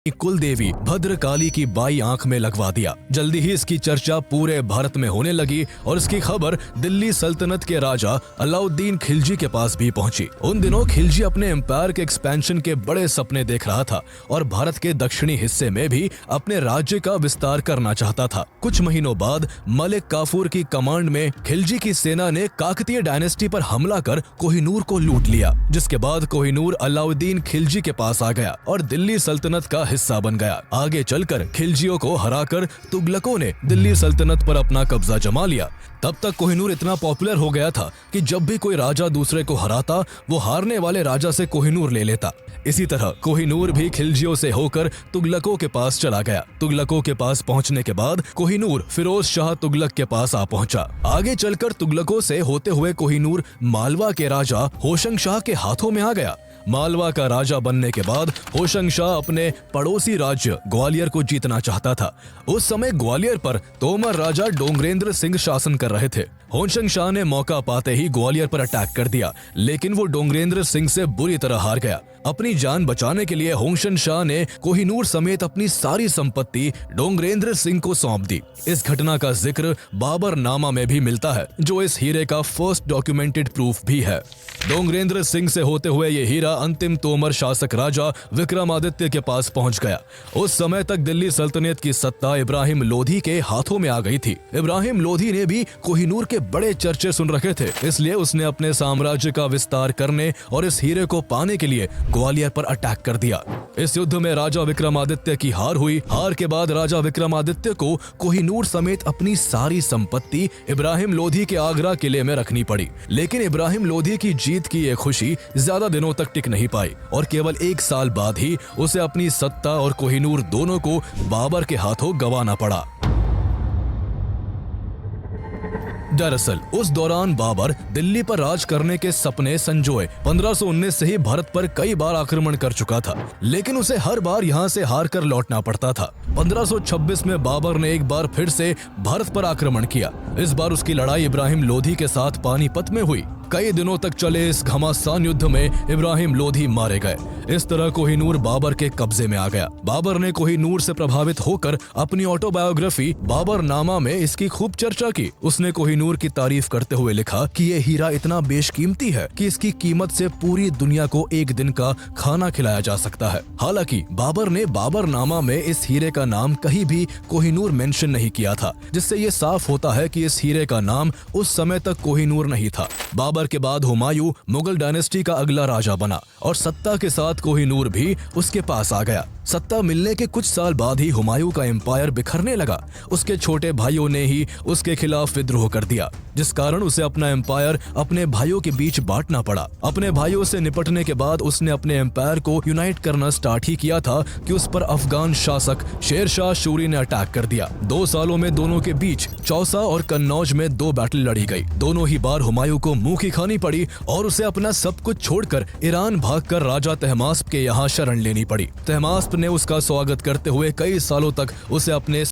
कुल देवी भद्रकाली की बाई आंख में लगवा दिया। जल्दी ही इसकी चर्चा पूरे भारत में होने लगी और इसकी खबर दिल्ली सल्तनत के राजा अलाउद्दीन खिलजी के पास भी पहुंची। उन दिनों खिलजी अपने एम्पायर के एक्सपेंशन के बड़े सपने देख रहा था और भारत के दक्षिणी हिस्से में भी अपने राज्य का विस्तार करना चाहता था। कुछ महीनों बाद मलिक काफूर की कमांड में खिलजी की सेना ने काकतीय डायनेस्टी पर हमला कर कोहिनूर को लूट लिया, जिसके बाद कोहिनूर अलाउद्दीन खिलजी के पास आ गया और दिल्ली सल्तनत का हिस्सा बन गया। आगे चलकर खिलजियों को हराकर तुगलकों ने दिल्ली सल्तनत पर अपना कब्जा जमा लिया। तब तक कोहिनूर इतना पॉपुलर हो गया था कि जब भी कोई राजा दूसरे को हराता, वो हारने वाले राजा से कोहिनूर ले लेता। इसी तरह कोहिनूर भी खिलजियों से होकर तुगलकों के पास चला गया। तुगलकों के पास पहुंचने के बाद कोहिनूर फिरोज शाह तुगलक के पास आ पहुंचा। आगे चलकर तुगलकों से होते हुए कोहिनूर मालवा के राजा होशंग शाह के हाथों में आ गया। मालवा का राजा बनने के बाद होशंग शाह अपने पड़ोसी राज्य ग्वालियर को जीतना चाहता था। उस समय ग्वालियर पर तोमर राजा डोंगरेंद्र सिंह शासन कर रहे थे। होशंग शाह ने मौका पाते ही ग्वालियर पर अटैक कर दिया, लेकिन वो डोंगरेंद्र सिंह से बुरी तरह हार गया। अपनी जान बचाने के लिए होशंग शाह ने कोहिनूर समेत अपनी सारी संपत्ति डोंगरेंद्र सिंह को सौंप दी। इस घटना का जिक्र बाबर नामा में भी मिलता है, जो इस हीरे का फर्स्ट डॉक्यूमेंटेड प्रूफ भी है। डोंगरेंद्र सिंह से होते हुए ये हीरा अंतिम तोमर शासक राजा विक्रमादित्य के पास पहुंच गया। उस समय तक दिल्ली सल्तनत की सत्ता इब्राहिम लोधी के हाथों में आ गई थी। इब्राहिम लोधी ने भी कोहिनूर के बड़े चर्चे सुन रखे थे, इसलिए उसने अपने साम्राज्य का विस्तार करने और इस हीरे को पाने के लिए ग्वालियर पर अटैक कर दिया। इस युद्ध में राजा विक्रमादित्य की हार हुई। हार के बाद राजा विक्रमादित्य को कोहिनूर समेत अपनी सारी संपत्ति इब्राहिम लोधी के आगरा किले में रखनी पड़ी। लेकिन इब्राहिम लोधी की जीत की ये खुशी ज्यादा दिनों तक टिक नहीं पाई और केवल 1 साल बाद ही उसे अपनी सत्ता और कोहिनूर दोनों को बाबर के हाथों गंवाना पड़ा। दरअसल उस दौरान बाबर दिल्ली पर राज करने के सपने संजोए 1519 से ही भारत पर कई बार आक्रमण कर चुका था, लेकिन उसे हर बार यहाँ से हार कर लौटना पड़ता था। 1526 में बाबर ने एक बार फिर से भारत पर आक्रमण किया। इस बार उसकी लड़ाई इब्राहिम लोधी के साथ पानीपत में हुई। कई दिनों तक चले इस घमासान युद्ध में इब्राहिम लोधी मारे गए। इस तरह कोहिनूर बाबर के कब्जे में आ गया। बाबर ने कोहिनूर से प्रभावित होकर अपनी ऑटोबायोग्राफी बाबर नामा में इसकी खूब चर्चा की। उसने कोहिनूर की तारीफ करते हुए लिखा कि ये हीरा इतना बेशकीमती है कि इसकी कीमत से पूरी दुनिया को एक दिन का खाना खिलाया जा सकता है। हालांकि बाबर ने बाबर नामा में इस हीरे का नाम कहीं भी कोहिनूर मेंशन नहीं किया था, जिससे ये साफ होता है कि इस हीरे का नाम उस समय तक कोहिनूर नहीं था। बाबर के बाद हुमायूं मुगल डायनेस्टी का अगला राजा बना और सत्ता के साथ कोहिनूर भी उसके पास आ गया। सत्ता मिलने के कुछ साल बाद ही हुमायूं का एम्पायर बिखरने लगा। उसके छोटे भाइयों ने ही उसके खिलाफ विद्रोह कर दिया, जिस कारण उसे अपना एम्पायर अपने भाइयों के बीच बांटना पड़ा। अपने भाइयों से निपटने के बाद उसने अपने एम्पायर को यूनाइट करना स्टार्ट ही किया था कि उस पर अफगान शासक शेर शाह सूरी ने अटैक कर दिया। 2 सालों में दोनों के बीच चौसा और कन्नौज में 2 बैटल लड़ी गई। दोनों ही बार हुमायूं को मुंह की खानी पड़ी और उसे अपना सब कुछ छोड़कर ईरान भागकर राजा तहमास्प के यहाँ शरण लेनी पड़ी। तहमास्प ने उसका स्वागत करते हुए कई सालों तक उसे अपने